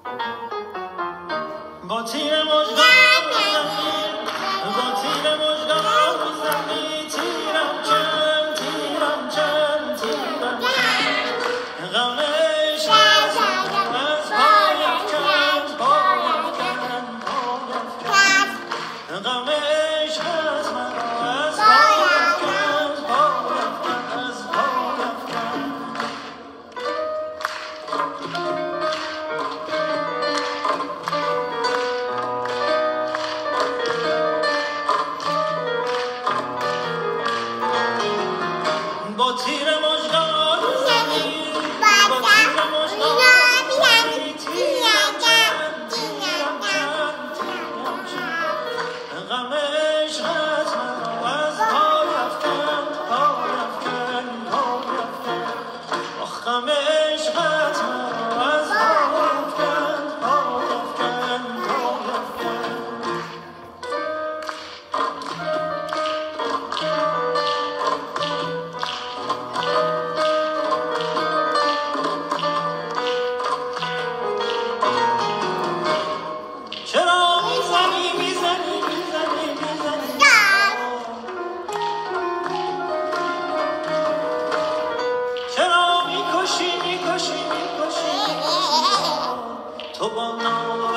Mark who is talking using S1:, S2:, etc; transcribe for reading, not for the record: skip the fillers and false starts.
S1: با تیر مژگان میزنی، با تیر مژگان میزنی، تیرم چند، تیرم چند، تیرم چند، غم عشقت از پایم کند، پایم کند، پایم کند، غم عشقت مرا از پایم کند، پایم کند، از پایم کند. با تیر مژگان میزنی، با تیر مژگان میزنی، تیرم چند، تیرم چند، تیرم چند، غم عشقت مرا از پای افکند، پای افکند، پای افکند، آخ غم عشقت مرا از پای افکند، پای افکند، پای افکند. چرا میزنی میزنی میزنی میزنی، چرا میکشی میکشی میکشی، تو با نام